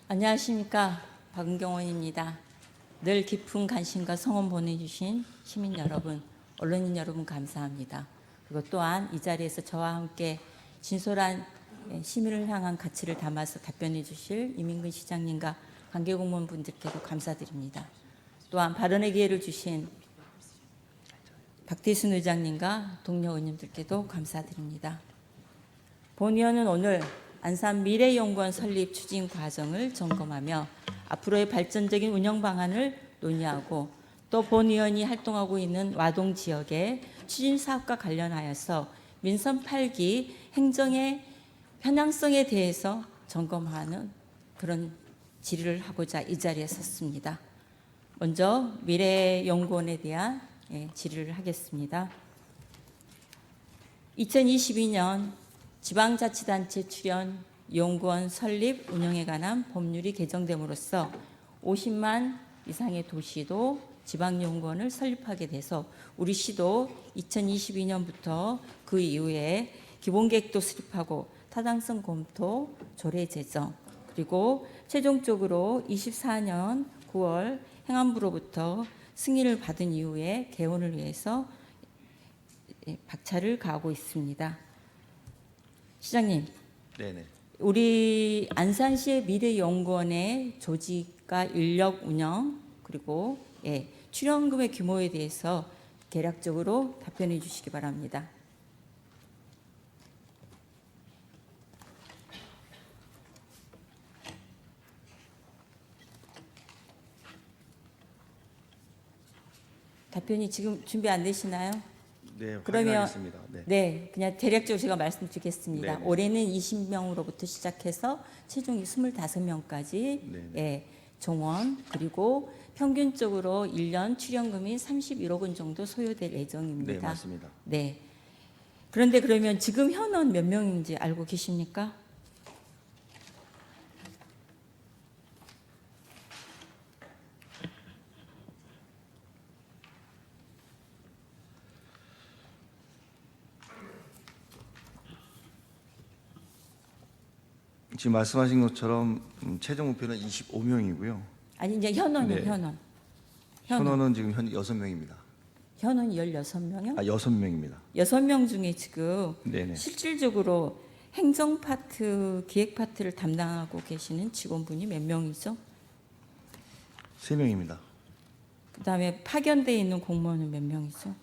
안녕하십니까. 박은경원입니다. 늘 깊은 관심과 성원 보내주신 시민 여러분, 언론인 여러분 감사합니다. 그리고 또한 이 자리에서 저와 함께 진솔한 시민을 향한 가치를 담아서 답변해 주실 이민근 시장님과 관계공무원분들께도 감사드립니다. 또한 발언의 기회를 주신 박대순 의장님과 동료 의원님들께도 감사드립니다. 본의원은 오늘 안산 미래연구원 설립 추진 과정을 점검하며 앞으로의 발전적인 운영 방안을 논의하고 또 본의원이 활동하고 있는 와동 지역의 추진 사업과 관련하여서 민선 8기 행정의 편향성에 대해서 점검하는 그런 질의를 하고자 이 자리에 섰습니다. 먼저 미래연구원에 대한 질의를 하겠습니다. 2022년 지방자치단체 출연 연구원 설립 운영에 관한 법률이 개정됨으로써 50만 이상의 도시도 지방연구원을 설립하게 돼서 우리 시도 2022년부터 그 이후에 기본계획도 수립하고 타당성 검토, 조례 제정, 그리고 최종적으로 24년 9월 행안부로부터 승인을 받은 이후에 개원을 위해서 박차를 가하고 있습니다. 시장님, 네네. 우리 안산시의 미래연구원의 조직과 인력 운영 그리고 출연금의 규모에 대해서 개략적으로 답변해 주시기 바랍니다. 답변이 지금 준비 안 되시나요? 네, 그러면 확인하겠습니다. 네. 네, 그냥 대략적으로 제가 말씀드리겠습니다. 네네. 올해는 20명으로부터 시작해서 최종 25명까지 네네. 종원 그리고 평균적으로 1년 출연금이 31억 원 정도 소요될 네, 예정입니다. 맞습니다. 네. 그런데 그러면 지금 현원 몇 명인지 알고 계십니까? 지금 말씀하신 것처럼 최종 목표는 25명이고요. 아니 이제 현원이요, 네. 현원. 현원은 지금 현 6명입니다. 현원 16명이요? 아, 6명입니다. 6명 중에 지금 네네. 실질적으로 행정 파트, 기획 파트를 담당하고 계시는 직원분이 몇 명이죠? 3명입니다. 그다음에 파견돼 있는 공무원은 몇 명이죠?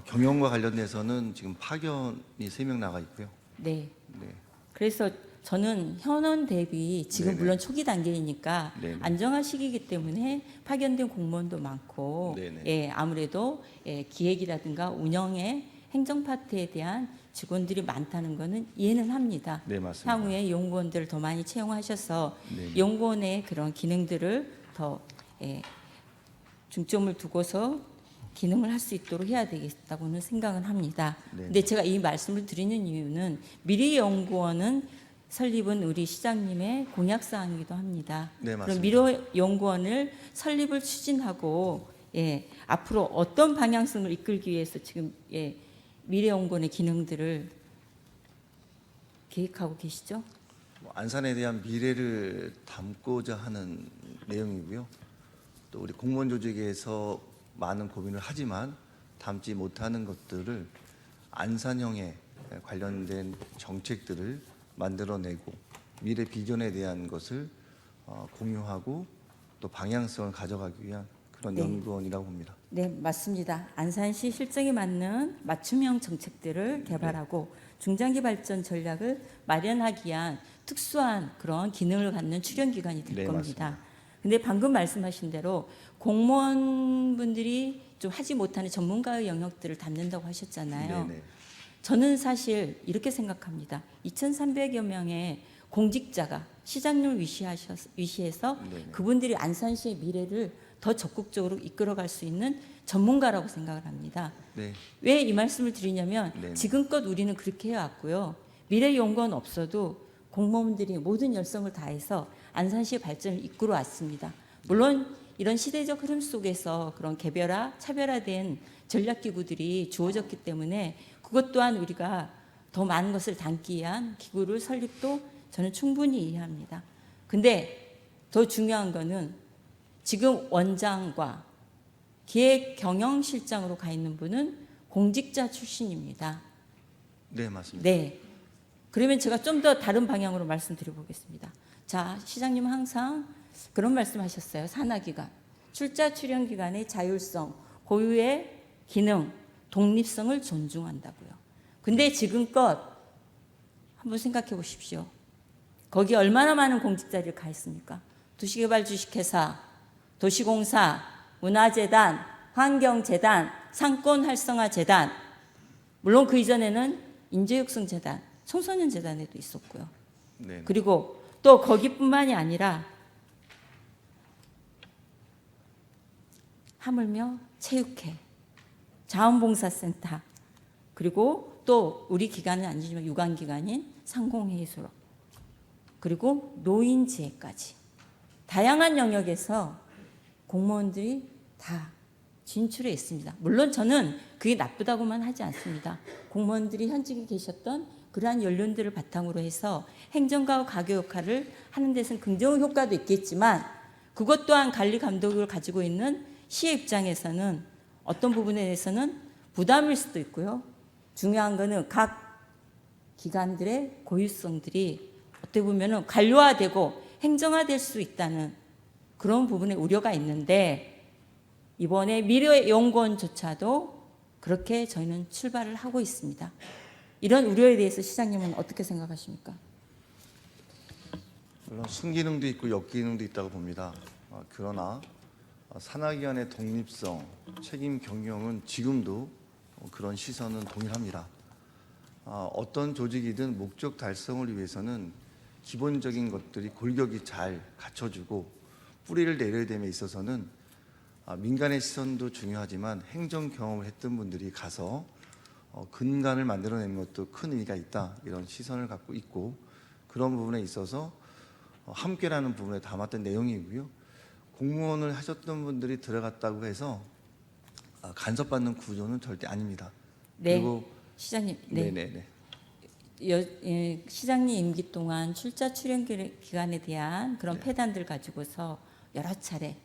경영과 관련돼서는 지금 파견이 3명 나가 있고요. 네. 네. 그래서 저는 현원 대비 지금 네네. 물론 초기 단계이니까 네네. 안정화 시기이기 때문에 파견된 공무원도 많고 네네. 아무래도 기획이라든가 운영의 행정 파트에 대한 직원들이 많다는 거는 이해는 합니다. 네, 맞습니다. 향후에 연구원들을 더 많이 채용하셔서 네네. 연구원의 그런 기능들을 더 중점을 두고서 기능을 할 수 있도록 해야 되겠다고는 생각은 합니다. 네. 근데 제가 이 말씀을 드리는 이유는 미래연구원은 설립은 우리 시장님의 공약사항이기도 합니다. 네, 그럼 맞습니다. 미래연구원을 설립을 추진하고 앞으로 어떤 방향성을 이끌기 위해서 지금 미래연구원의 기능들을 계획하고 계시죠? 안산에 대한 미래를 담고자 하는 내용이고요. 또 우리 공무원 조직에서 많은 고민을 하지만 담지 못하는 것들을 안산형에 관련된 정책들을 만들어내고 미래 비전에 대한 것을 공유하고 또 방향성을 가져가기 위한 그런 네. 연구원이라고 봅니다. 네, 맞습니다. 안산시 실정에 맞는 맞춤형 정책들을 개발하고 중장기 발전 전략을 마련하기 위한 특수한 그런 기능을 갖는 출연기관이 될 네, 겁니다. 맞습니다. 근데 방금 말씀하신 대로 공무원분들이 좀 하지 못하는 전문가의 영역들을 담는다고 하셨잖아요. 네네. 저는 사실 이렇게 생각합니다. 2,300여 명의 공직자가 시장님을 위시해서 네네. 그분들이 안산시의 미래를 더 적극적으로 이끌어갈 수 있는 전문가라고 생각을 합니다. 네. 왜 이 말씀을 드리냐면 네네. 지금껏 우리는 그렇게 해왔고요. 미래연구원 없어도 공무원들이 모든 열성을 다해서 안산시의 발전을 이끌어 왔습니다. 물론 이런 시대적 흐름 속에서 그런 개별화, 차별화된 전략기구들이 주어졌기 때문에 그것 또한 우리가 더 많은 것을 담기 위한 기구를 설립도 저는 충분히 이해합니다. 근데 더 중요한 거는 지금 원장과 기획 경영실장으로 가 있는 분은 공직자 출신입니다. 네, 맞습니다. 네. 그러면 제가 좀 더 다른 방향으로 말씀드려 보겠습니다. 자, 시장님은 항상 그런 말씀하셨어요. 산하기관, 출자 출연 기관의 자율성, 고유의 기능, 독립성을 존중한다고요. 근데 지금껏 한번 생각해 보십시오. 거기 얼마나 많은 공직자들이 가 있습니까? 도시개발 주식회사, 도시공사, 문화재단, 환경재단, 상권활성화재단, 물론 그 이전에는 인재육성재단, 청소년재단에도 있었고요. 네. 그리고 또 거기뿐만이 아니라 하물며 체육회, 자원봉사센터, 그리고 또 우리 기관은 아니지만 유관기관인 상공회의소로, 그리고 노인지회까지 다양한 영역에서 공무원들이 다 진출해 있습니다. 물론 저는 그게 나쁘다고만 하지 않습니다. 공무원들이 현직에 계셨던 그러한 연륜들을 바탕으로 해서 행정과 가교 역할을 하는 데서는 긍정 효과도 있겠지만 그것 또한 관리 감독을 가지고 있는 시의 입장에서는 어떤 부분에 대해서는 부담일 수도 있고요. 중요한 거는 각 기관들의 고유성들이 어떻게 보면 관료화되고 행정화될 수 있다는 그런 부분에 우려가 있는데 이번에 미래연구원조차도 그렇게 저희는 출발을 하고 있습니다. 이런 우려에 대해서 시장님은 어떻게 생각하십니까? 물론 순기능도 있고 역기능도 있다고 봅니다. 그러나 산하기관의 독립성, 책임 경영은 지금도 그런 시선은 동일합니다. 어떤 조직이든 목적 달성을 위해서는 기본적인 것들이 골격이 잘 갖춰주고 뿌리를 내려야 됨에 있어서는 민간의 시선도 중요하지만 행정 경험을 했던 분들이 가서 근간을 만들어내는 것도 큰 의미가 있다, 이런 시선을 갖고 있고, 그런 부분에 있어서 함께라는 부분에 담았던 내용이고요. 공무원을 하셨던 분들이 들어갔다고 해서 간섭받는 구조는 절대 아닙니다. 네, 그리고 시장님. 네. 네네네. 시장님 임기 동안 출자 출연 기간에 대한 그런 네. 폐단들 가지고서 여러 차례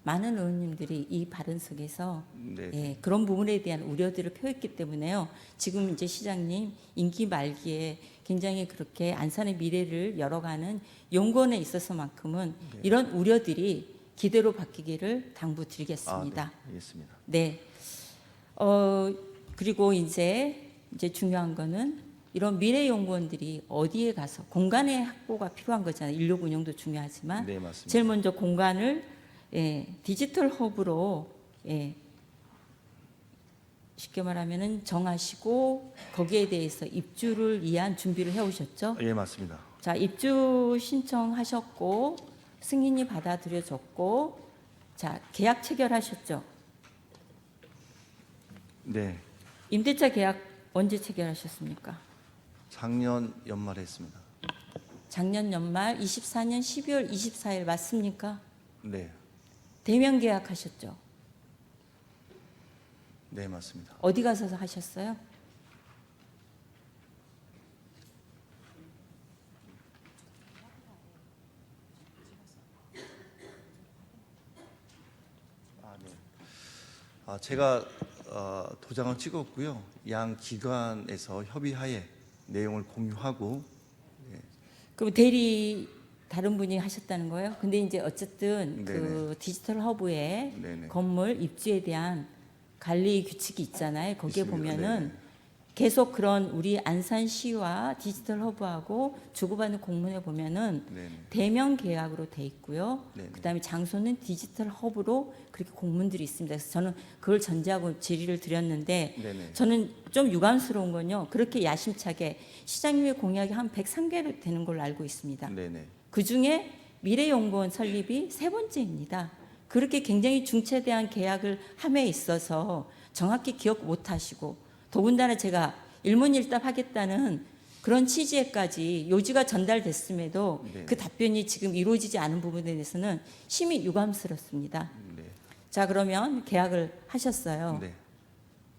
많은 의원님들이 이 발언석에서 네. 그런 부분에 대한 우려들을 표했기 때문에요. 지금 이제 시장님 임기 말기에 굉장히 그렇게 안산의 미래를 열어가는 연구원에 있어서만큼은 네. 이런 우려들이 기대로 바뀌기를 당부드리겠습니다. 네, 알겠습니다. 네. 그리고 이제 중요한 거는 이런 미래 연구원들이 어디에 가서 공간의 확보가 필요한 거잖아요. 인력 운영도 중요하지만 네, 맞습니다. 제일 먼저 공간을 디지털 허브로 쉽게 말하면은 정하시고 거기에 대해서 입주를 위한 준비를 해오셨죠. 예, 맞습니다. 자, 입주 신청하셨고 승인이 받아들여졌고, 자, 계약 체결하셨죠. 네, 임대차 계약 언제 체결하셨습니까? 작년 연말에 했습니다. 작년 연말 24년 12월 24일 맞습니까? 네, 대면 계약하셨죠. 네, 맞습니다. 어디 가서 하셨어요? 제가 도장을 찍었고요. 양 기관에서 협의하에 내용을 공유하고. 그럼 대리 다른 분이 하셨다는 거예요? 근데 이제 어쨌든 네네. 그 디지털 허브의 네네. 건물 입주에 대한 관리 규칙이 있잖아요. 거기에 있습니다. 보면은 네네. 계속 그런 우리 안산시와 디지털 허브하고 주고받는 공문에 보면은 네네. 대면 계약으로 돼 있고요. 네네. 그다음에 장소는 디지털 허브로 그렇게 공문들이 있습니다. 그래서 저는 그걸 전제하고 질의를 드렸는데 네네. 저는 좀 유감스러운 건요. 그렇게 야심차게 시장님의 공약이 한 103개 되는 걸로 알고 있습니다. 네네. 그중에 미래연구원 설립이 세 번째입니다. 그렇게 굉장히 중차대한 계약을 함에 있어서 정확히 기억 못하시고, 더군다나 제가 일문일답하겠다는 그런 취지에까지 요지가 전달됐음에도 네. 그 답변이 지금 이루어지지 않은 부분에 대해서는 심히 유감스럽습니다. 네. 자, 그러면 계약을 하셨어요. 네.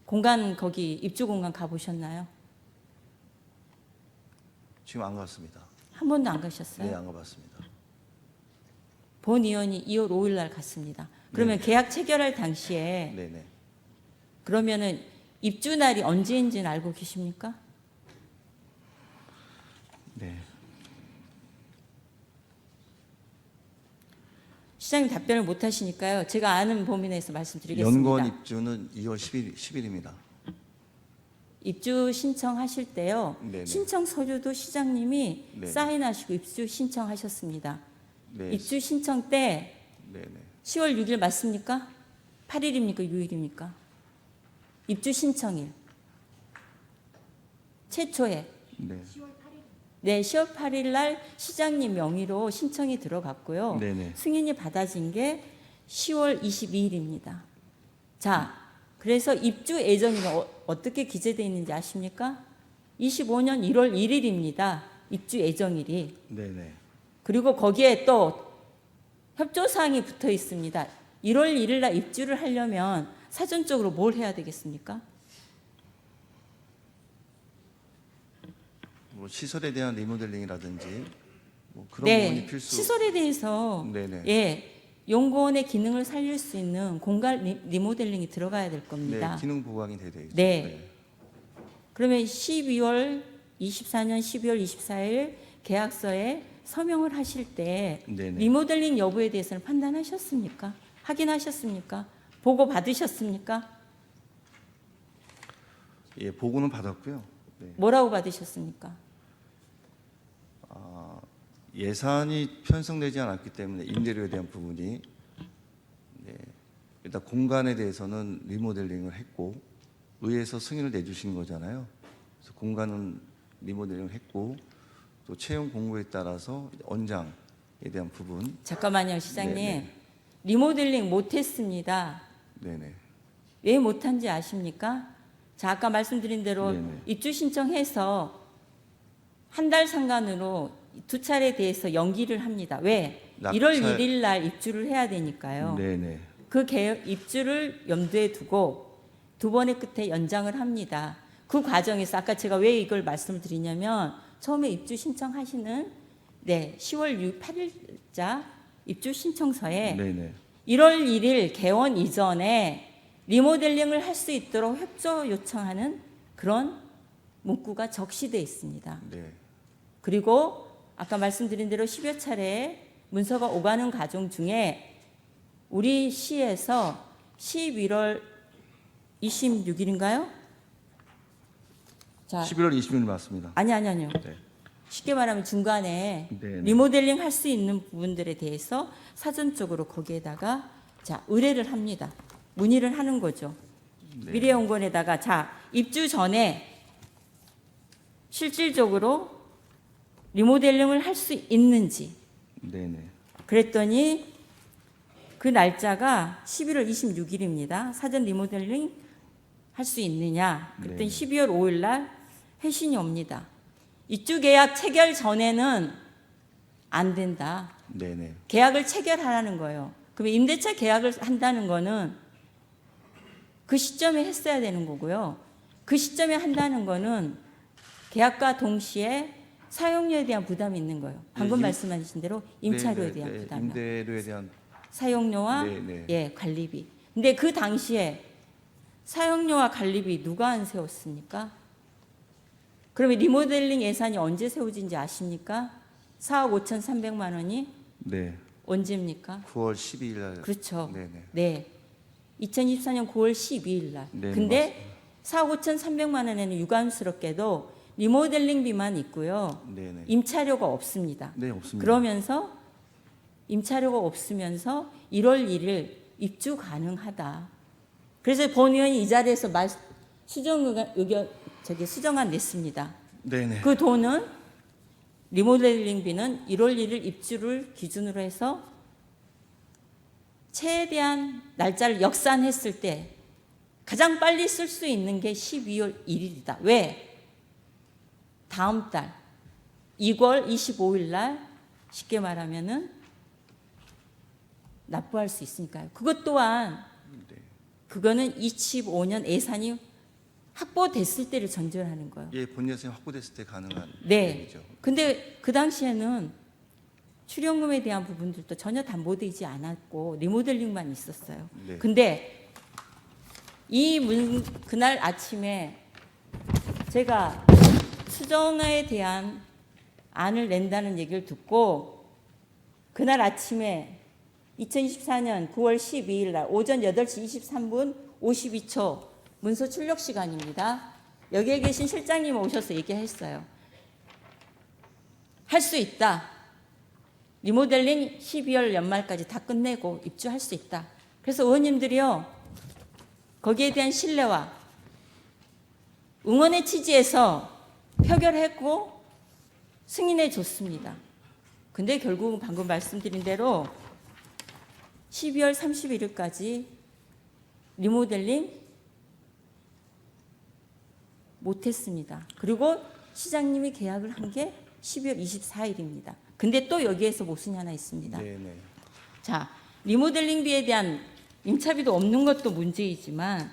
공간 거기 입주 공간 가보셨나요? 지금 안 갔습니다. 한 번도 안 가셨어요? 네, 안 가봤습니다. 본 의원이 2월 5일 날 갔습니다. 그러면 계약 체결할 당시에 네네. 그러면은 입주 날이 언제인지는 알고 계십니까? 네. 시장님 답변을 못 하시니까요. 제가 아는 범위 내에서 말씀드리겠습니다. 연건 입주는 2월 10일입니다. 입주 신청하실 때요. 네네. 신청 서류도 시장님이 네네. 사인하시고 입주 신청하셨습니다. 네. 입주 신청 때 네네. 10월 6일 맞습니까? 8일입니까? 6일입니까? 입주 신청일. 최초에. 네. 네, 10월 8일 날 시장님 명의로 신청이 들어갔고요. 네네. 승인이 받아진 게 10월 22일입니다. 자, 그래서 입주 예정일은 어떻게 기재되어 있는지 아십니까? 25년 1월 1일입니다. 입주 예정일이. 네네. 그리고 거기에 또 협조사항이 붙어 있습니다. 1월 1일 날 입주를 하려면 사전적으로 뭘 해야 되겠습니까? 뭐 시설에 대한 리모델링이라든지 뭐 그런 네, 부분이 필수. 시설에 대해서 네네. 예, 연구원의 기능을 살릴 수 있는 공간 리모델링이 들어가야 될 네, 겁니다. 기능 보강이 돼야 되겠죠. 네. 그러면 24년 12월 24일 계약서에 서명을 하실 때 네네. 리모델링 여부에 대해서는 판단하셨습니까? 확인하셨습니까? 보고 받으셨습니까? 예, 보고는 받았고요. 네. 뭐라고 받으셨습니까? 예산이 편성되지 않았기 때문에 임대료에 대한 부분이 네, 일단 공간에 대해서는 리모델링을 했고 의회에서 승인을 내주신 거잖아요. 그래서 공간은 리모델링을 했고 또 채용 공고에 따라서 언장에 대한 부분. 잠깐만요, 시장님. 네네. 리모델링 못했습니다. 네네. 왜 못한지 아십니까? 자, 아까 말씀드린 대로 네네. 입주 신청해서 한 달 상간으로 두 차례에 대해서 연기를 합니다. 왜? 낙찰- 1월 1일 날 입주를 해야 되니까요. 네네. 그 입주를 염두에 두고 두 번의 끝에 연장을 합니다. 그 과정에서 아까 제가 왜 이걸 말씀드리냐면 처음에 입주 신청하시는 10월 8일자 입주 신청서에 네네. 1월 1일 개원 이전에 리모델링을 할 수 있도록 협조 요청하는 그런 문구가 적시되어 있습니다. 네. 그리고 아까 말씀드린 대로 10여 차례 문서가 오가는 과정 중에 우리 시에서 11월 26일인가요? 자, 11월 20일 맞습니다. 아니요. 네. 쉽게 말하면 중간에 네네. 리모델링 할 수 있는 부분들에 대해서 사전적으로 거기에다가 자, 의뢰를 합니다. 문의를 하는 거죠. 네. 미래연구원에다가 자, 입주 전에 실질적으로 리모델링을 할 수 있는지 네네. 그랬더니 그 날짜가 11월 26일입니다. 사전 리모델링 할 수 있느냐? 그랬더니 네. 12월 5일 날 회신이 옵니다. 입주 계약 체결 전에는 안 된다. 네네. 계약을 체결하라는 거예요. 그러면 임대차 계약을 한다는 거는 그 시점에 했어야 되는 거고요. 그 시점에 한다는 거는 계약과 동시에 사용료에 대한 부담이 있는 거예요. 방금 네, 말씀하신 대로 임차료에 네네. 대한 네, 부담이요. 임대료에 대한 사용료와 네네. 예, 관리비. 근데 그 당시에 사용료와 관리비 누가 안 세웠습니까? 그러면 리모델링 예산이 언제 세워진지 아십니까? 4억 5,300만 원이 네. 언제입니까? 9월 12일 날. 그렇죠. 네네. 네. 2024년 9월 12일 날. 네, 근데 4억 5,300만 원에는 유감스럽게도 리모델링비만 있고요. 네네. 임차료가 없습니다. 네, 없습니다. 그러면서 임차료가 없으면서 1월 1일 입주 가능하다. 그래서 본 의원이 이 자리에서 수정안 냈습니다. 네네. 그 돈은 리모델링비는 1월 1일 입주를 기준으로 해서 최대한 날짜를 역산했을 때 가장 빨리 쓸 수 있는 게 12월 1일이다. 왜? 다음 달 2월 25일 날 쉽게 말하면은 납부할 수 있으니까요. 그것 또한 네. 그거는 25년 예산이 확보됐을 때를 전제로 하는 거예요. 예, 본 예산이 확보됐을 때 가능한 네. 얘기죠. 근데 그 당시에는 출연금에 대한 부분들도 전혀 담보되지 않았고 리모델링만 있었어요. 네. 근데 그날 아침에 제가 수정에 대한 안을 낸다는 얘기를 듣고 그날 아침에 2024년 9월 12일 날 오전 8시 23분 52초 문서 출력 시간입니다. 여기에 계신 실장님 오셔서 얘기했어요. 할 수 있다. 리모델링 12월 연말까지 다 끝내고 입주할 수 있다. 그래서 의원님들이요. 거기에 대한 신뢰와 응원의 취지에서 표결했고 승인해 줬습니다. 근데 결국은 방금 말씀드린 대로 12월 31일까지 리모델링 못했습니다. 그리고 시장님이 계약을 한 게 12월 24일입니다. 근데 또 여기에서 모순이 하나 있습니다. 네. 자, 리모델링비에 대한 임차비도 없는 것도 문제이지만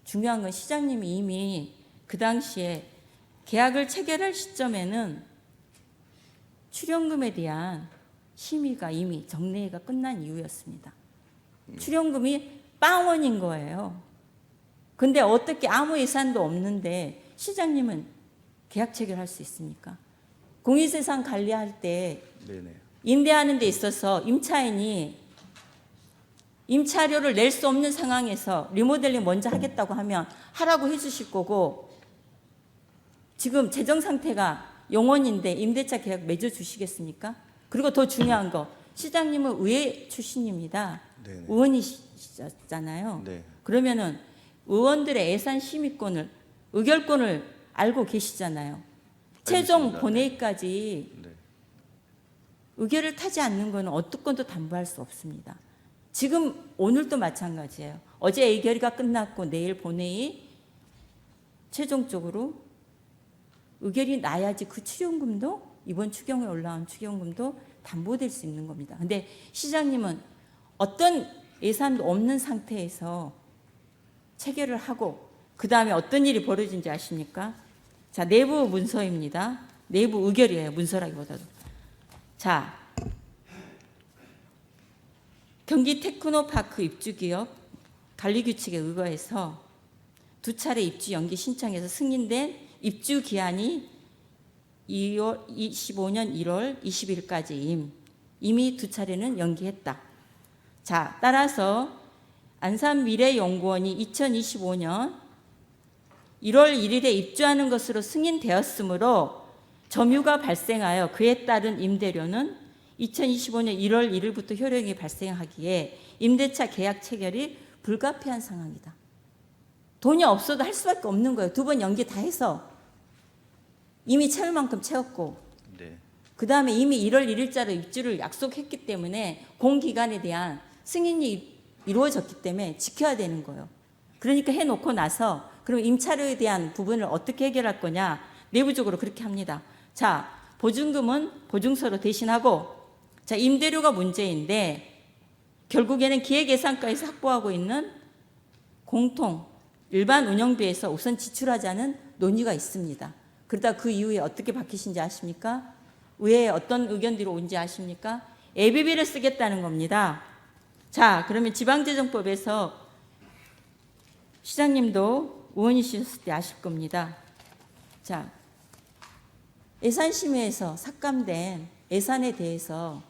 중요한 건 시장님이 이미 그 당시에 계약을 체결할 시점에는 출연금에 대한 심의가 이미 정례회가 끝난 이후였습니다. 출연금이 빵원인 거예요. 근데 어떻게 아무 예산도 없는데 시장님은 계약 체결할 수 있습니까? 공유재산 관리할 때 네네. 임대하는 데 있어서 임차인이 임차료를 낼 수 없는 상황에서 리모델링 먼저 하겠다고 하면 하라고 해주실 거고 지금 재정 상태가 영원인데 임대차 계약 맺어주시겠습니까? 그리고 더 중요한 거 시장님은 의회 출신입니다. 네네. 의원이셨잖아요. 네. 그러면은 의원들의 예산 심의권을 의결권을 알고 계시잖아요. 최종 알겠습니다. 본회의까지 네. 의결을 타지 않는 것은 어떤 건도 담보할 수 없습니다. 지금 오늘도 마찬가지예요. 어제 의결이가 끝났고 내일 본회의 최종적으로 의결이 나야지 그 추경금도 이번 추경에 올라온 추경금도 담보될 수 있는 겁니다. 근데 시장님은 어떤 예산도 없는 상태에서 체결을 하고 그 다음에 어떤 일이 벌어진지 아십니까? 자, 내부 문서입니다. 내부 의결이에요. 문서라기보다도. 자, 경기 테크노파크 입주기업 관리규칙에 의거해서 두 차례 입주 연기 신청해서 승인된 입주 기한이 25년 1월 20일까지임. 이미 두 차례는 연기했다. 자, 따라서 안산미래연구원이 2025년 1월 1일에 입주하는 것으로 승인되었으므로 점유가 발생하여 그에 따른 임대료는 2025년 1월 1일부터 효력이 발생하기에 임대차 계약 체결이 불가피한 상황이다. 돈이 없어도 할 수밖에 없는 거예요. 두 번 연기 다 해서 이미 채울 만큼 채웠고 네. 그 다음에 이미 1월 1일자로 입주를 약속했기 때문에 공기간에 대한 승인이 이루어졌기 때문에 지켜야 되는 거예요. 그러니까 해놓고 나서 그럼 임차료에 대한 부분을 어떻게 해결할 거냐 내부적으로 그렇게 합니다. 자, 보증금은 보증서로 대신하고 자, 임대료가 문제인데 결국에는 기획예산과에서 확보하고 있는 공통 일반 운영비에서 우선 지출하자는 논의가 있습니다. 그러다 그 이후에 어떻게 바뀌신지 아십니까? 의회에 어떤 의견들이 온지 아십니까? ABB를 쓰겠다는 겁니다. 자, 그러면 지방재정법에서 시장님도 의원이셨을 때 아실 겁니다. 자, 예산심의에서 삭감된 예산에 대해서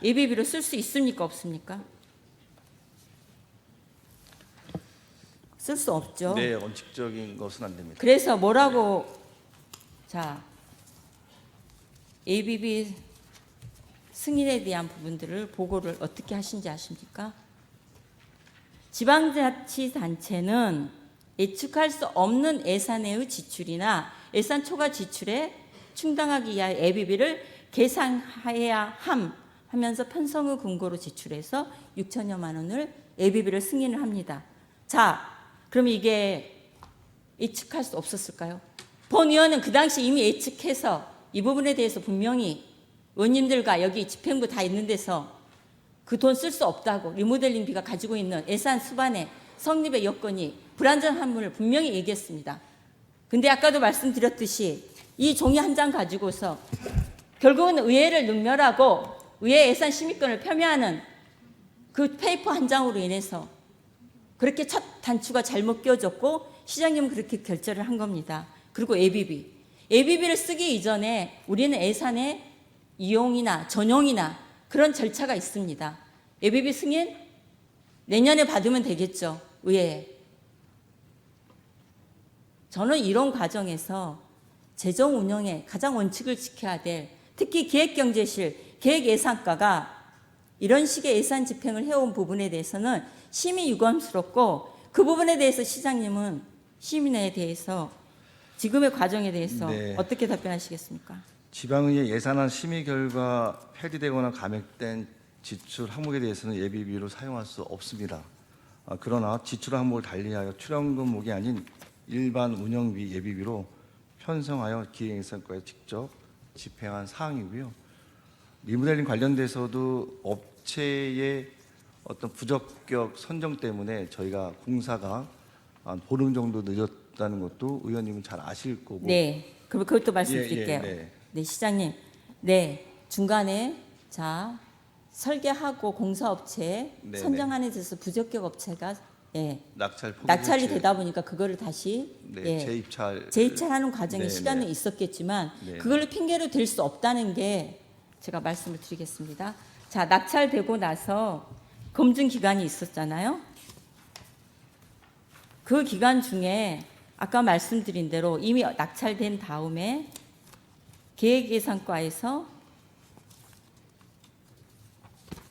ABB를 쓸 수 있습니까? 없습니까? 쓸 수 없죠. 네, 원칙적인 것은 안 됩니다. 그래서 뭐라고 자 ABB 승인에 대한 부분들을 보고를 어떻게 하신지 아십니까? 지방자치단체는 예측할 수 없는 예산의 지출이나 예산 초과 지출에 충당하기 위하여 ABB를 계상해야 하면서 편성의 근거로 지출해서 6천여만 원을 ABB를 승인을 합니다. 자, 그럼 이게 예측할 수 없었을까요? 본 의원은 그 당시 이미 예측해서 이 부분에 대해서 분명히 의원님들과 여기 집행부 다 있는 데서 그 돈 쓸 수 없다고 리모델링비가 가지고 있는 예산 수반의 성립의 여건이 불완전함을 분명히 얘기했습니다. 근데 아까도 말씀드렸듯이 이 종이 한 장 가지고서 결국은 의회를 능멸하고 의회 예산 심의권을 폄훼하는 그 페이퍼 한 장으로 인해서 그렇게 첫 단추가 잘못 끼워졌고 시장님은 그렇게 결제를 한 겁니다. 그리고 ABB를 쓰기 이전에 우리는 예산의 이용이나 전용이나 그런 절차가 있습니다. ABB 승인 내년에 받으면 되겠죠, 의회에. 저는 이런 과정에서 재정 운영의 가장 원칙을 지켜야 될, 특히 기획경제실, 기획예산과가 이런 식의 예산 집행을 해온 부분에 대해서는 심히 유감스럽고, 그 부분에 대해서 시장님은 시민에 대해서 지금의 과정에 대해서 네. 어떻게 답변하시겠습니까? 지방의회 예산안 심의 결과 폐지되거나 감액된 지출 항목에 대해서는 예비비로 사용할 수 없습니다. 그러나 지출 항목을 달리하여 출연금목이 아닌 일반 운영비 예비비로 편성하여 기획예산과에 직접 집행한 사항이고요. 리모델링 관련돼서도 업체의 어떤 부적격 선정 때문에 저희가 공사가 한 보름 정도 늦었다는 것도 의원님은 잘 아실 거고. 네, 그럼 그것도 말씀드릴게요. 네. 네, 시장님. 네, 중간에 자 설계하고 공사업체 네, 선정하는 데서 부적격 업체가 낙찰이 낙찰이 되다 보니까 그거를 다시 네, 재입찰 재입찰하는 과정에 네, 시간은 네. 있었겠지만 네, 그걸로 핑계로 댈 수 없다는 게 제가 말씀을 드리겠습니다. 자, 낙찰되고 나서 검증 기간이 있었잖아요. 그 기간 중에 아까 말씀드린 대로 이미 낙찰된 다음에 계획예산과에서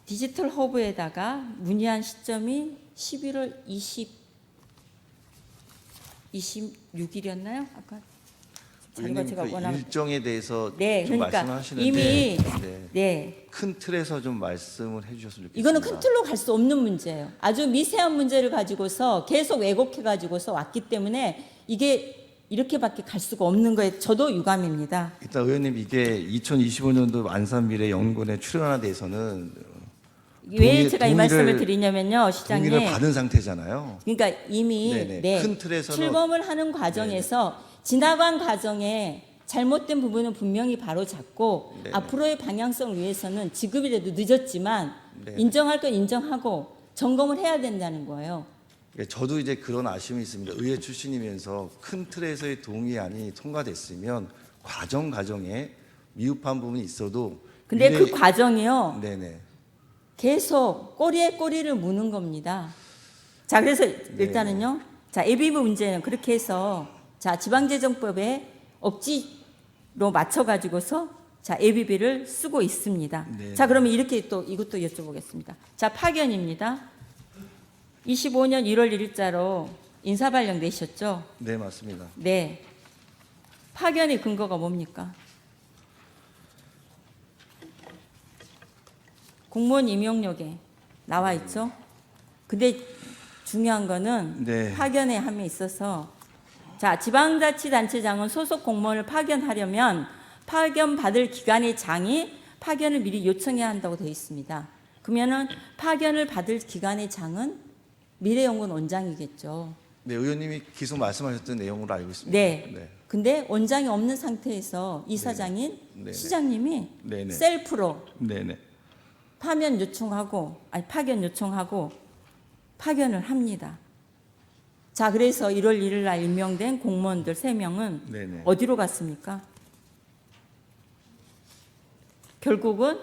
디지털 허브에다가 문의한 시점이 11월 26일이었나요? 아까 자료가 의원님 제가 그 원하는 일정에 대해서 네, 좀 그러니까 말씀하시는데 이미 네. 큰 틀에서 좀 말씀을 해주셨으면 좋겠습니다. 이거는 큰 틀로 갈 수 없는 문제예요. 아주 미세한 문제를 가지고서 계속 왜곡해 가지고서 왔기 때문에 이게 이렇게밖에 갈 수가 없는 거에 저도 유감입니다. 일단 의원님 이게 2025년도 안산미래연구원에 출연하는 데에서는 왜 제가 이 동의를- 말씀을 드리냐면요, 시장님. 동의를 받은 상태잖아요. 그러니까 이미 네네. 큰 틀에서는- 출범을 하는 과정에서 지나간 과정에 잘못된 부분은 분명히 바로 잡고 네네. 앞으로의 방향성을 위해서는 지금이라도 늦었지만 네네. 인정할 건 인정하고 점검을 해야 된다는 거예요. 예, 저도 이제 그런 아쉬움이 있습니다. 의회 출신이면서 큰 틀에서의 동의안이 통과됐으면 과정에 미흡한 부분이 있어도 근데 그 과정이요. 네네. 계속 꼬리에 꼬리를 무는 겁니다. 자, 그래서 일단은요. 자, 예비비 문제는 그렇게 해서 자, 지방재정법에 억지로 맞춰 가지고서 자, 예비비를 쓰고 있습니다. 네. 자, 그러면 이렇게 또 이것도 여쭤보겠습니다. 자, 파견입니다. 25년 1월 1일자로 인사발령 내셨죠? 네, 맞습니다. 네. 파견의 근거가 뭡니까? 공무원 임용록에 나와 있죠. 근데 중요한 거는 네. 파견의 함에 있어서 자, 지방자치단체장은 소속 공무원을 파견하려면 파견 받을 기관의 장이 파견을 미리 요청해야 한다고 되어 있습니다. 그러면은 파견을 받을 기관의 장은 미래연구원 원장이겠죠. 네, 의원님이 계속 말씀하셨던 내용으로 알고 있습니다. 네. 근데 원장이 없는 상태에서 이사장인 네네. 시장님이 네네. 셀프로 네네. 파견 요청하고 파견을 합니다. 자, 그래서 1월 1일 날 임명된 공무원들 3명은 네네. 어디로 갔습니까? 결국은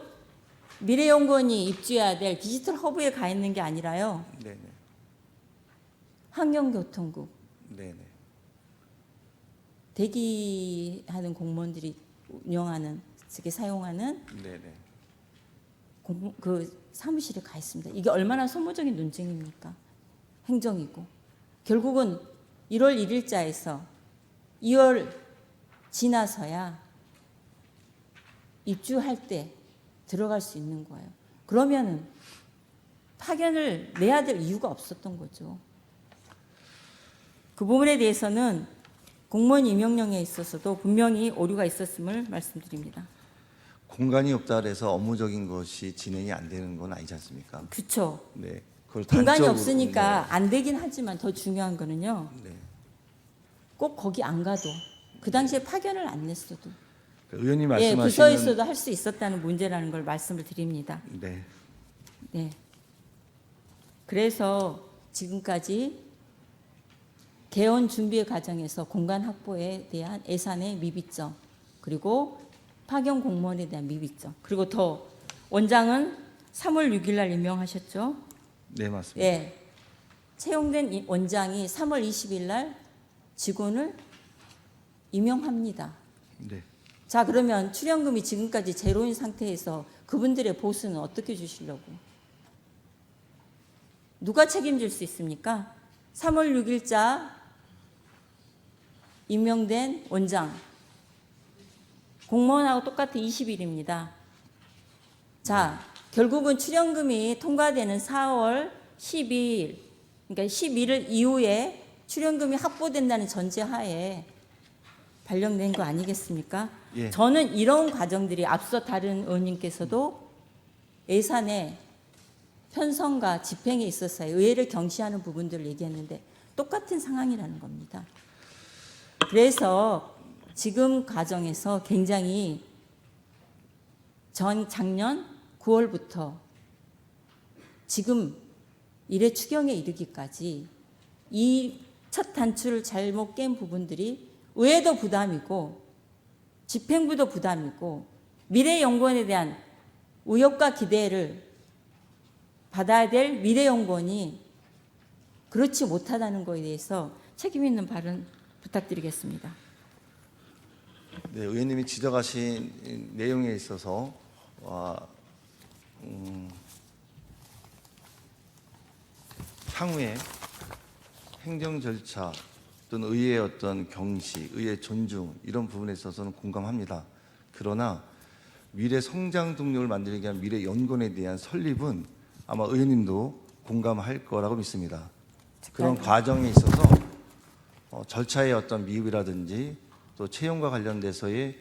미래연구원이 입주해야 될 디지털 허브에 가 있는 게 아니라요. 네네. 환경교통국 네네. 대기하는 공무원들이 운영하는 즉에 사용하는 네네. 그 사무실에 가 있습니다. 이게 얼마나 소모적인 논쟁입니까? 행정이고 결국은 1월 1일자에서 2월 지나서야 입주할 때 들어갈 수 있는 거예요. 그러면은 파견을 내야 될 이유가 없었던 거죠. 그 부분에 대해서는 공무원 임명령에 있어서도 분명히 오류가 있었음을 말씀드립니다. 공간이 없다 그래서 업무적인 것이 진행이 안 되는 건 아니지 않습니까? 그렇죠. 네. 그걸 공간이 단적으로, 없으니까 안 되긴 하지만 더 중요한 거는요. 네. 꼭 거기 안 가도 그 당시에 파견을 안 냈어도 그 의원님 예, 말씀하시는 부서에서도 할 수 있었다는 문제라는 걸 말씀을 드립니다. 네. 네. 그래서 지금까지 개원 준비의 과정에서 공간 확보에 대한 예산의 미비점, 그리고 파견 공무원에 대한 미비점, 그리고 더 원장은 3월 6일 날 임명하셨죠? 네, 맞습니다. 예. 채용된 이 원장이 3월 20일 날 직원을 임명합니다. 네. 자, 그러면 출연금이 지금까지 제로인 상태에서 그분들의 보수는 어떻게 주시려고? 누가 책임질 수 있습니까? 3월 6일자 임명된 원장, 공무원하고 똑같은 20일입니다. 자, 결국은 출연금이 통과되는 4월 12일, 그러니까 11일 이후에 출연금이 확보된다는 전제하에 발령된 거 아니겠습니까? 예. 저는 이런 과정들이 앞서 다른 의원님께서도 예산의 편성과 집행에 있어서 의회를 경시하는 부분들을 얘기했는데 똑같은 상황이라는 겁니다. 그래서 지금 과정에서 굉장히 작년 9월부터 지금 일의 추경에 이르기까지 이 첫 단추를 잘못 깬 부분들이 의회도 부담이고 집행부도 부담이고 미래연구원에 대한 의혹과 기대를 받아야 될 미래연구원이 그렇지 못하다는 것에 대해서 책임 있는 발언 부탁드리겠습니다. 네, 의원님이 지적하신 내용에 있어서 향후에 행정 절차 또는 의회의 어떤 경시, 의회 존중 이런 부분에 있어서는 공감합니다. 그러나 미래 성장 동력을 만들기 위한 미래 연구원에 대한 설립은 아마 의원님도 공감할 거라고 믿습니다. 그런 과정에 있어서 절차의 어떤 미흡이라든지 또 채용과 관련돼서의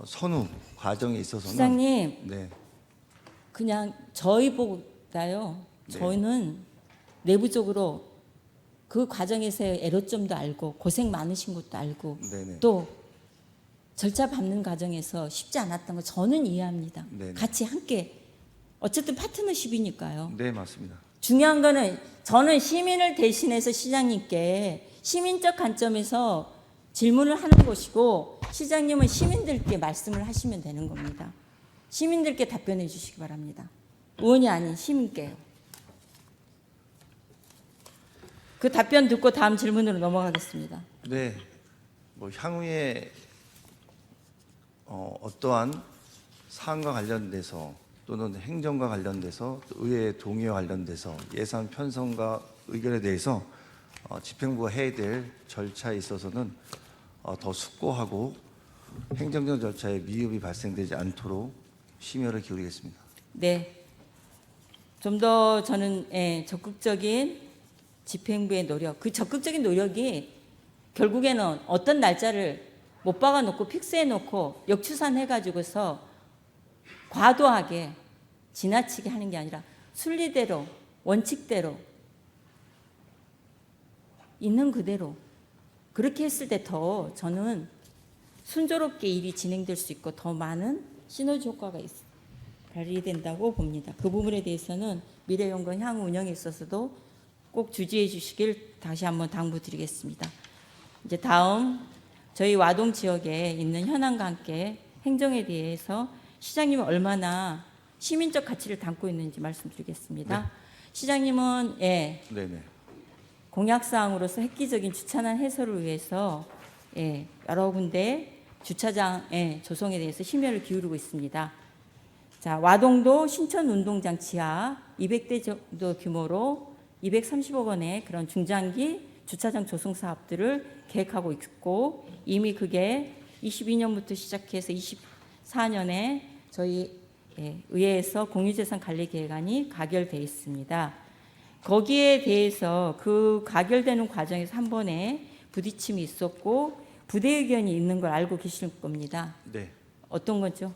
선후 과정에 있어서는 시장님, 네, 그냥 저희보다요. 네. 저희는 내부적으로 그 과정에서의 애로점도 알고 고생 많으신 것도 알고 네네. 또 절차 밟는 과정에서 쉽지 않았던 거 저는 이해합니다. 네네. 같이 함께 어쨌든 파트너십이니까요. 네, 맞습니다. 중요한 거는 저는 시민을 대신해서 시장님께 시민적 관점에서 질문을 하는 것이고 시장님은 시민들께 말씀을 하시면 되는 겁니다. 시민들께 답변해 주시기 바랍니다. 의원이 아닌 시민께요. 그 답변 듣고 다음 질문으로 넘어가겠습니다. 네, 뭐 향후에 어떠한 사안과 관련돼서 또는 행정과 관련돼서 또 의회 동의와 관련돼서 예산 편성과 의결에 대해서 집행부가 해야 될 절차에 있어서는 더 숙고하고 행정적 절차에 미흡이 발생되지 않도록 심혈을 기울이겠습니다. 네, 좀 더 저는 적극적인 집행부의 노력, 그 적극적인 노력이 결국에는 어떤 날짜를 못 박아놓고 픽스해놓고 역추산해가지고서 과도하게 지나치게 하는 게 아니라 순리대로 원칙대로 있는 그대로 그렇게 했을 때 더 저는 순조롭게 일이 진행될 수 있고 더 많은 시너지 효과가 발휘된다고 봅니다. 그 부분에 대해서는 미래연구원 향후 운영에 있어서도 꼭 주지해 주시길 다시 한번 당부드리겠습니다. 이제 다음 저희 와동 지역에 있는 현안과 함께 행정에 대해서 시장님은 얼마나 시민적 가치를 담고 있는지 말씀드리겠습니다. 네. 시장님은 네네. 공약사항으로서 획기적인 주차난 해소를 위해서 여러 군데 주차장 조성에 대해서 심혈을 기울이고 있습니다. 자, 와동도 신천운동장 지하 200대 정도 규모로 230억 원의 그런 중장기 주차장 조성 사업들을 계획하고 있고 이미 그게 22년부터 시작해서 24년에 저희 의회에서 공유재산 관리 계획안이 가결돼 있습니다. 거기에 대해서 그 가결되는 과정에서 한 번에 부딪힘이 있었고 부대 의견이 있는 걸 알고 계실 겁니다. 네. 어떤 거죠?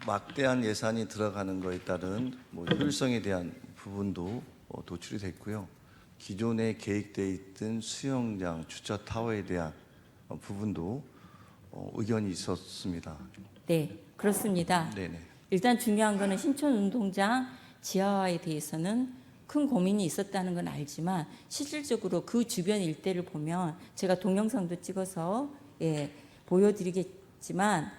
막대한 예산이 들어가는 것에 따른 효율성에 대한 부분도 도출이 됐고요. 기존에 계획되어 있던 수영장, 주차 타워에 대한 부분도 의견이 있었습니다. 네, 그렇습니다. 네네. 일단 중요한 거는 신촌 운동장 지하화에 대해서는 큰 고민이 있었다는 건 알지만 실질적으로 그 주변 일대를 보면 제가 동영상도 찍어서 보여드리겠지만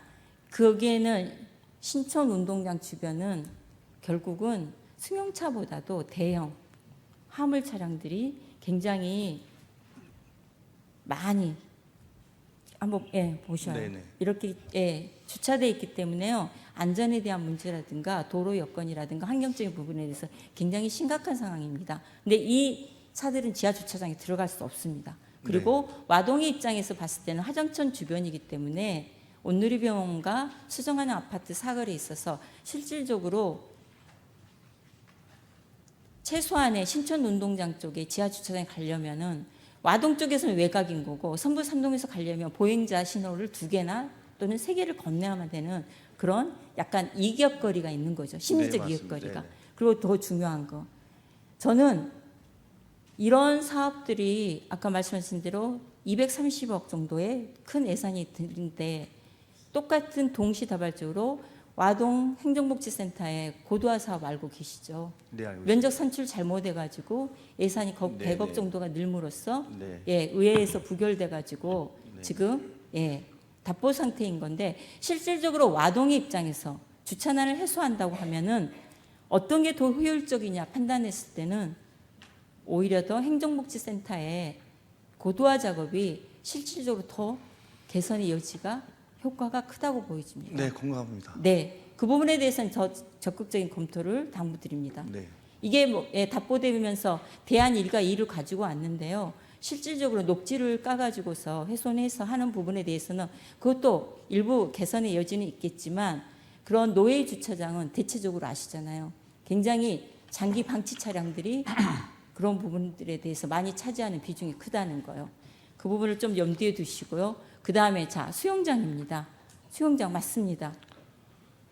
거기에는 신촌 운동장 주변은 결국은 승용차보다도 대형 화물 차량들이 굉장히 많이 한번 보셔요. 네네. 이렇게 주차되어 있기 때문에요. 안전에 대한 문제라든가 도로 여건이라든가 환경적인 부분에 대해서 굉장히 심각한 상황입니다. 근데 이 차들은 지하 주차장에 들어갈 수 없습니다. 그리고 와동의 입장에서 봤을 때는 화정천 주변이기 때문에 온누리병원과 수정하는 아파트 사거리에 있어서 실질적으로 최소한의 신촌 운동장 쪽에 지하 주차장에 가려면은 와동 쪽에서는 외곽인 거고 선부 3동에서 가려면 보행자 신호를 2개나 또는 3개를 건너야만 되는 그런 약간 이격거리가 있는 거죠. 심리적 네, 이격거리가. 네네. 그리고 더 중요한 거. 저는 이런 사업들이 아까 말씀하신 대로 230억 정도의 큰 예산이 드는데 똑같은 동시다발적으로 와동 행정복지센터에 고도화 사업 알고 계시죠? 네, 알고 있습니다. 면적 산출 잘못해가지고 예산이 네, 100억 네. 정도가 늘므로써 네. 의회에서 부결돼가지고 네. 지금 답보 상태인 건데 실질적으로 와동의 입장에서 주차난을 해소한다고 하면은 어떤 게 더 효율적이냐 판단했을 때는 오히려 더 행정복지센터의 고도화 작업이 실질적으로 더 개선의 여지가 효과가 크다고 보여집니다. 네, 공감합니다. 네, 그 부분에 대해서는 더 적극적인 검토를 당부드립니다. 네. 이게 답보되면서 대안 1과 2를 가지고 왔는데요. 실질적으로 녹지를 까가지고서 훼손해서 하는 부분에 대해서는 그것도 일부 개선의 여지는 있겠지만 그런 노예 주차장은 대체적으로 아시잖아요. 굉장히 장기 방치 차량들이 그런 부분들에 대해서 많이 차지하는 비중이 크다는 거예요. 그 부분을 좀 염두에 두시고요. 그 다음에 자 수영장입니다. 수영장 맞습니다.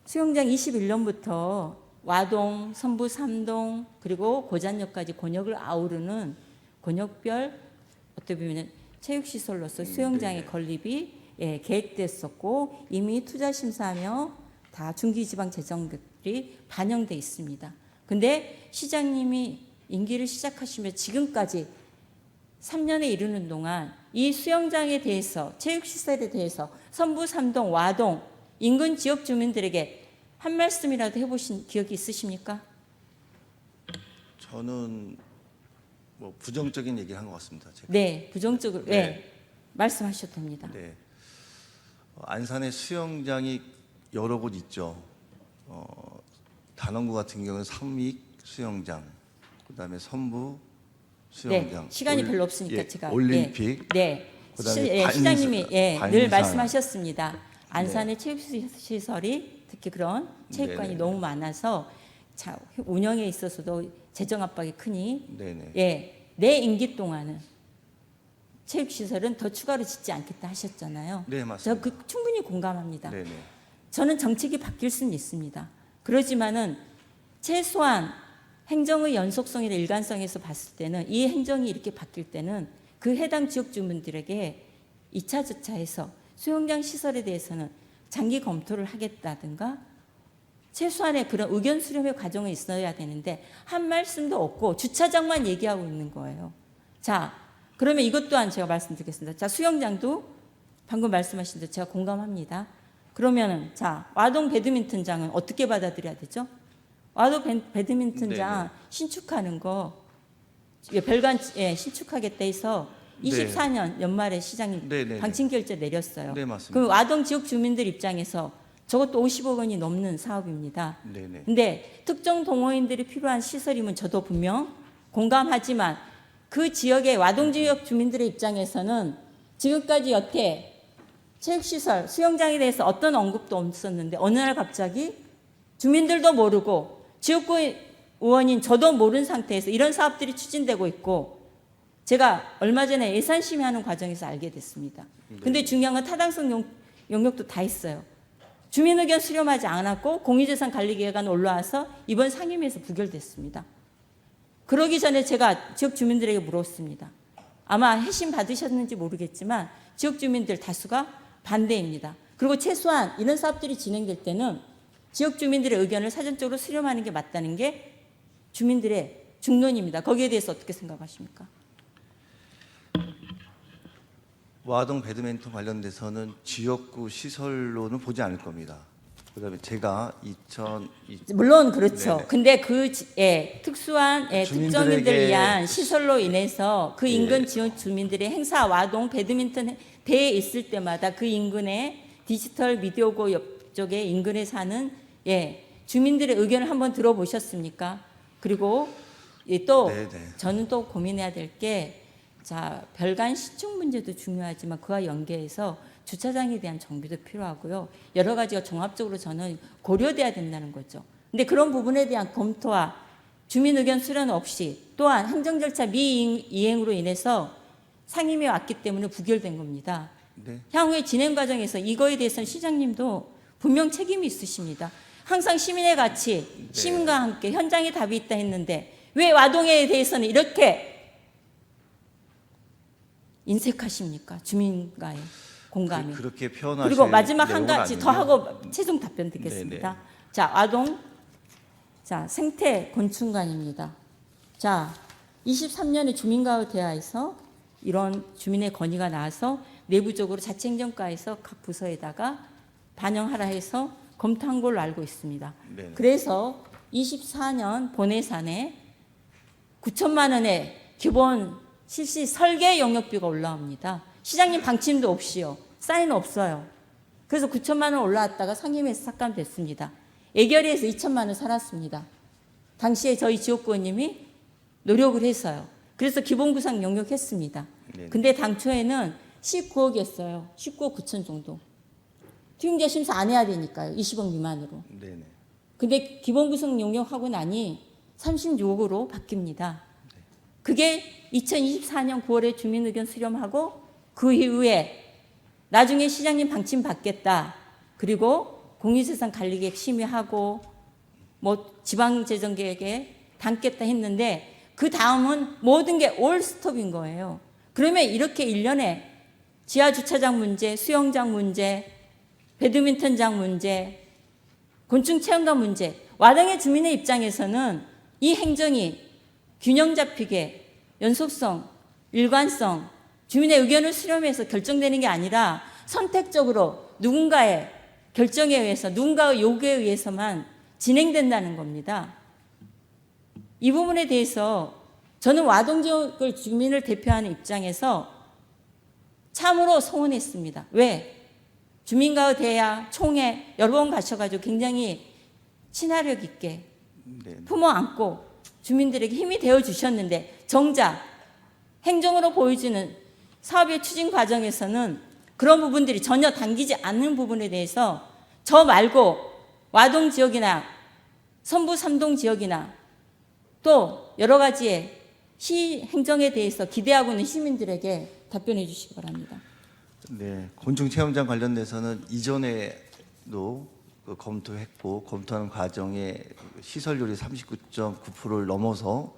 수영장 21년부터 와동, 선부 3동 그리고 고잔역까지 권역을 아우르는 권역별 어떻게 보면 체육시설로서 수영장의 건립이 계획됐었고 이미 투자 심사하며 다 중기지방재정들이 반영돼 있습니다. 근데 시장님이 임기를 시작하시며 지금까지 3년에 이르는 동안 이 수영장에 대해서 체육시설에 대해서 선부 3동, 와동 인근 지역 주민들에게 한 말씀이라도 해보신 기억이 있으십니까? 저는 부정적인 얘기를 한 것 같습니다. 제가. 네, 부정적으로 네. 말씀하셔도 됩니다. 네. 안산에 수영장이 여러 곳 있죠. 단원구 같은 경우는 삼익 수영장, 그다음에 선부 수영장. 네, 시간이 별로 없으니까 제가 올림픽. 그다음에 시장님이 늘 관산. 말씀하셨습니다. 안산의 체육시설이 특히 그런 체육관이 네네. 너무 많아서 운영에 있어서도 재정 압박이 크니 네네. 내 임기 동안은 체육시설은 더 추가로 짓지 않겠다 하셨잖아요. 네, 저 맞습니다. 충분히 공감합니다. 네네. 저는 정책이 바뀔 수는 있습니다. 그렇지만은 최소한 행정의 연속성이나 일관성에서 봤을 때는 이 행정이 이렇게 바뀔 때는 그 해당 지역 주민들에게 2차 주차해서 수영장 시설에 대해서는 장기 검토를 하겠다든가 최소한의 그런 의견 수렴의 과정이 있어야 되는데 한 말씀도 없고 주차장만 얘기하고 있는 거예요. 자, 그러면 이것 또한 제가 말씀드리겠습니다. 자, 수영장도 방금 말씀하신 대로 제가 공감합니다. 그러면은 자, 와동 배드민턴장은 어떻게 받아들여야 되죠? 와동 배드민턴장 네네. 신축하는 거 별관 신축하겠다 해서 24년 연말에 시장님 네네네. 방침 결제 내렸어요. 네, 맞습니다. 그 와동 지역 주민들 입장에서 저것도 50억 원이 넘는 사업입니다. 네네. 근데 특정 동호인들이 필요한 시설이면 저도 분명 공감하지만 그 지역의 와동 지역 주민들의 입장에서는 지금까지 여태 체육시설, 수영장에 대해서 어떤 언급도 없었는데 어느 날 갑자기 주민들도 모르고 지역구 의원인 저도 모르는 상태에서 이런 사업들이 추진되고 있고 제가 얼마 전에 예산 심의하는 과정에서 알게 됐습니다. 근데 중요한 건 타당성 영역도 다 있어요. 주민 의견 수렴하지 않았고 공유재산관리계획안 올라와서 이번 상임위에서 부결됐습니다. 그러기 전에 제가 지역 주민들에게 물었습니다. 아마 해심 받으셨는지 모르겠지만 지역 주민들 다수가 반대입니다. 그리고 최소한 이런 사업들이 진행될 때는 지역 주민들의 의견을 사전적으로 수렴하는 게 맞다는 게 주민들의 중론입니다. 거기에 대해서 어떻게 생각하십니까? 와동 배드민턴 관련돼서는 지역구 시설로는 보지 않을 겁니다. 그다음에 제가 물론 그렇죠. 네네. 근데 특수한 특정인들을 주민들에게- 위한 시설로 인해서 그 예. 인근 지역 주민들의 행사, 와동, 배드민턴 대회 있을 때마다 그 인근에 디지털 미디어고 옆쪽에 인근에 사는 주민들의 의견을 한번 들어보셨습니까? 그리고 또 네네. 저는 또 고민해야 될 게 별간 시축 문제도 중요하지만 그와 연계해서 주차장에 대한 정비도 필요하고요. 여러 가지가 종합적으로 저는 고려돼야 된다는 거죠. 근데 그런 부분에 대한 검토와 주민 의견 수렴 없이 또한 행정 절차 미이행으로 인해서 상임위에 왔기 때문에 부결된 겁니다. 네. 향후의 진행 과정에서 이거에 대해서는 시장님도 분명 책임이 있으십니다. 항상 시민의 가치, 시민과 함께 현장에 답이 있다 했는데 왜 와동에 대해서는 이렇게 인색하십니까? 주민과의 공감이. 그렇게 표현하실 그리고 마지막 한 내용은 가지 더 아니고요. 하고 최종 답변 드리겠습니다. 네네. 와동 생태 곤충관입니다. 23년에 주민과의 대화에서 이런 주민의 건의가 나와서 내부적으로 자치행정과에서 각 부서에다가 반영하라 해서 검토한 걸로 알고 있습니다. 네네. 그래서 24년 본 예산에 9천만 원의 기본 실시 설계 영역비가 올라옵니다. 시장님 방침도 없이요. 사인 없어요. 그래서 9천만 원 올라왔다가 상임위에서 삭감됐습니다. 애결위에서 2천만 원 살았습니다. 당시에 저희 지역구 의원님이 노력을 해서요. 그래서 기본 구상 영역했습니다. 네. 근데 당초에는 19억이었어요. 19억 9천 정도. 투용자 심사 안 해야 되니까요. 20억 미만으로. 네네. 근데 기본 구성 용역하고 나니 36억으로 바뀝니다. 그게 2024년 9월에 주민 의견 수렴하고 그 이후에 나중에 시장님 방침 받겠다. 그리고 공유재산 관리계획 심의하고 지방재정계획에 담겠다 했는데 그 다음은 모든 게 올 스톱인 거예요. 그러면 이렇게 1년에 지하주차장 문제, 수영장 문제, 배드민턴장 문제, 곤충 체험관 문제, 와동의 주민의 입장에서는 이 행정이 균형 잡히게 연속성, 일관성, 주민의 의견을 수렴해서 결정되는 게 아니라 선택적으로 누군가의 결정에 의해서 누군가의 요구에 의해서만 진행된다는 겁니다. 이 부분에 대해서 저는 와동 지역을 주민을 대표하는 입장에서 참으로 서운했습니다. 왜? 주민과의 대화, 총회 여러 번 가셔가지고 굉장히 친화력 있게 네. 품어 안고 주민들에게 힘이 되어 주셨는데 정작 행정으로 보여주는 사업의 추진 과정에서는 그런 부분들이 전혀 당기지 않는 부분에 대해서 저 말고 와동 지역이나 선부 3동 지역이나 또 여러 가지의 시 행정에 대해서 기대하고 있는 시민들에게 답변해 주시기 바랍니다. 네, 곤충 체험장 관련돼서는 이전에도 검토했고 검토하는 과정에 시설률이 39.9%를 넘어서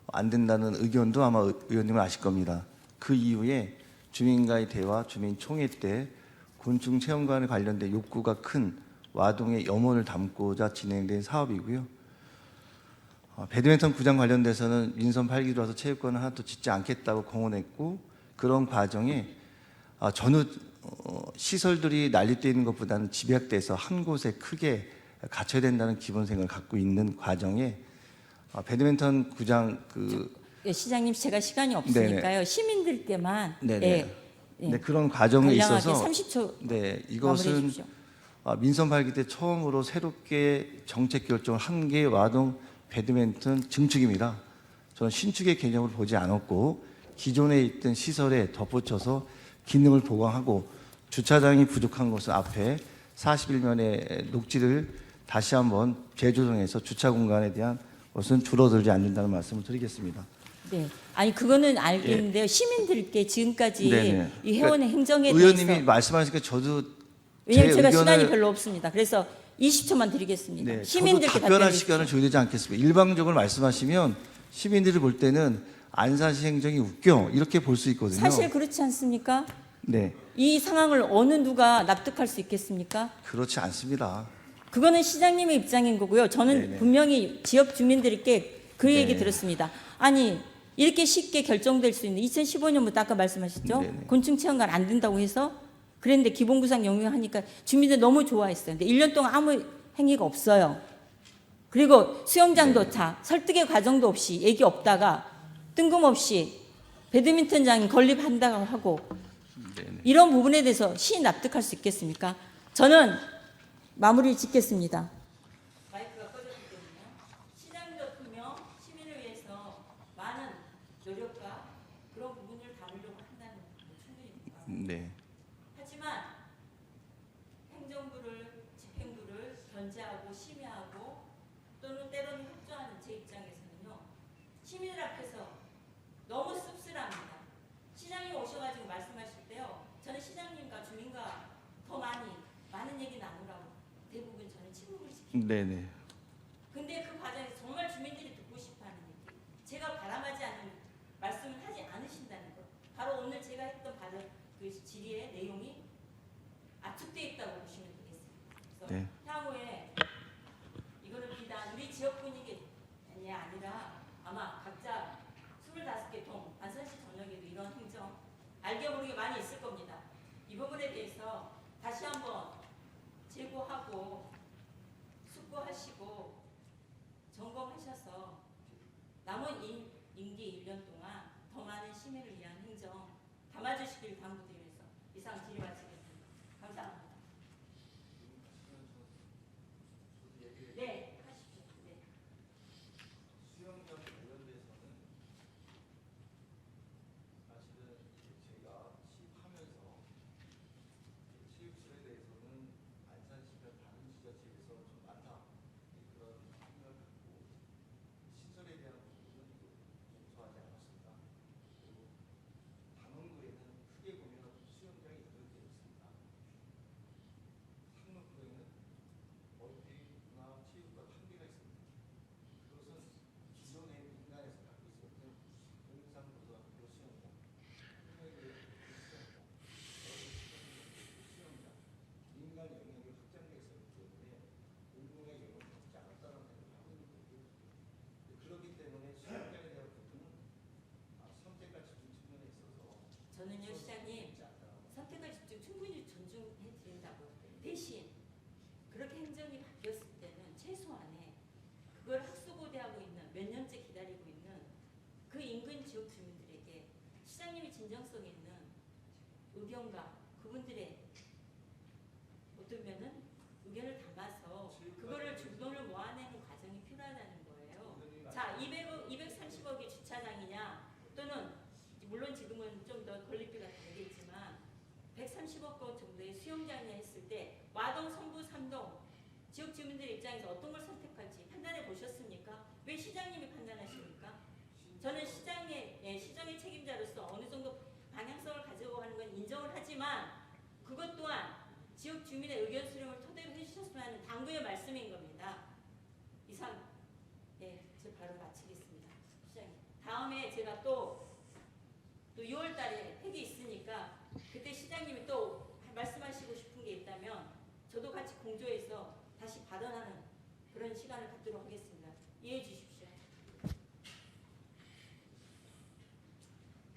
안 된다는 의견도 아마 의원님은 아실 겁니다. 그 이후에 주민과의 대화, 주민총회 때 곤충 체험관에 관련된 욕구가 큰 와동의 염원을 담고자 진행된 사업이고요. 배드민턴 구장 관련돼서는 민선 8기로 와서 체육관을 하나도 짓지 않겠다고 공언했고 그런 과정에 전후 시설들이 난립되어 있는 것보다는 집약돼서 한 곳에 크게 갖춰야 된다는 기본 생각을 갖고 있는 과정에 배드민턴 구장 시장님 제가 시간이 없으니까요. 네네. 시민들께만 네네. 네, 그런 과정에 있어서 30초 네, 마무리해 이것은 주십시오. 민선 8기 때 처음으로 새롭게 정책 결정을 한 게 와동 배드민턴 증축입니다. 저는 신축의 개념을 보지 않았고 기존에 있던 시설에 덧붙여서 기능을 보강하고 주차장이 부족한 곳은 앞에 41면의 녹지를 다시 한번 재조정해서 주차 공간에 대한 것은 줄어들지 않는다는 말씀을 드리겠습니다. 네, 아니 그거는 알겠는데요. 시민들께 지금까지 네네. 이 해원의 행정에 의원님이 대해서 말씀하시니까 저도 왜냐하면 제 제가 의견을- 시간이 별로 없습니다. 그래서 20초만 드리겠습니다. 네, 저도 시민들께 답변할 답변해 시간을 주십시오. 줘야 되지 않겠습니까? 일방적으로 말씀하시면 시민들이 볼 때는 안산시 행정이 웃겨 이렇게 볼 수 있거든요. 사실 그렇지 않습니까? 네, 이 상황을 어느 누가 납득할 수 있겠습니까? 그렇지 않습니다. 그거는 시장님의 입장인 거고요. 저는 네네. 분명히 지역 주민들께 그 얘기 네. 들었습니다. 아니 이렇게 쉽게 결정될 수 있는 2015년부터 아까 말씀하셨죠? 네네. 곤충 체험관 안 된다고 해서 그랬는데 기본구상 영유하니까 주민들 너무 좋아했어요. 근데 1년 동안 아무 행위가 없어요. 그리고 수영장도 네. 다 설득의 과정도 없이 얘기 없다가 뜬금없이 배드민턴장 건립한다고 하고 네네. 이런 부분에 대해서 시 납득할 수 있겠습니까? 저는 마무리 짓겠습니다. 마이크가 꺼졌기 때문에 시장도 분명 시민을 위해서 많은 노력과 그런 부분을 다루려고 한다는 거 충분히 공감합니다. 네. 하지만 행정부를 집행부를 견제하고 심의하고 또는 때로는 협조하는 제 입장에서는요 시민들 앞에서 너무 씁쓸합니다. 시장님 오셔가지고 말씀하실 때요 저는 시장님과 주민과 더 많은 얘기 나누라고 대부분 저는 침묵을 시킵니다. 네네. 근데 그 과정에서 정말 주민들이 듣고 싶어하는 얘기, 제가 바람하지 않는 말씀을 하지 않으신다는 것, 바로 오늘 제가 했던 그 질의의 내용이 압축돼 있다고 보시면 되겠습니다. 그래서 네. 향후에 이거는 비단 우리 지역 분위기 아니라 아마 각자 25개 동 안산시 전역에도 이런 행정 알게 모르게 많이 있을 겁니다. 이 부분에 대해서 다시 한번 재고하고 숙고하시고 점검하셔서 남은 임기 1년 동안 더 많은 시민을 위한 행정 담아주시길 당부드리면서 이상 질의 마치겠습니다. 감사합니다. 네, 하십시오. 네. 수영장 관련돼서는 사실은 제가 시입하면서 체육시설에 대해서는 안산시가 다른 지자체에 비해서 좀 많다 그런 생각을 갖고 시설에 대한 부분은 용서하지 않았습니다. 그리고 강원구에는 크게 보면 수영장이 8개 있습니다. 상록구에는 멀티나 체육관 1개가 있습니다. 그것은 기존의 민간에서 갖고 있었던 동산고등학교 수영장, 수영장, 민간 영역이 확장돼 있었기 때문에 공공의 영역을 갖지 않았다는 생각을 하고 있는 거고요. 그렇기 때문에 수영장에 대한 부분은 선택과 집중 측면에 있어서 저는요 시장님 선택과 집중 충분히 존중해 드린다고 대신 그렇게 행정이 바뀌었을 때는 최소한의 그걸 학수고대하고 있는 몇 년째 기다리고 있는 그 인근 지역 주민들에게 시장님이 진정성 있는 의견과 그분들의 어쩌면은 의견을 담아서 그거를 주권을 모아내는 과정이 필요하다는 거예요. 자, 230억이 주차장이냐 또는 물론 지금은 좀 더 건립비가 다르겠지만 130억 정도의 수영장이냐 했을 때 와동, 성부, 삼동 지역 주민들 입장에서 어떤 걸 선택할지 판단해 보셨습니까? 왜 시장님이 판단하십니까? 저는 시정의 책임자로서 어느 정도 방향성을 가지고 가는 건 인정을 하지만 그것 또한 지역 주민의 의견 수렴을 토대로 해주셨으면 하는 당부의 말씀인 겁니다. 이상 제 바로 마치겠습니다. 시장님. 다음에 제가 또 6월 달에 회기 있으니까 그때 시장님이 또 말씀하시고 싶은 게 있다면 저도 같이 공조해서 다시 발언하는 그런 시간을 갖도록 하겠습니다. 이해해 주시기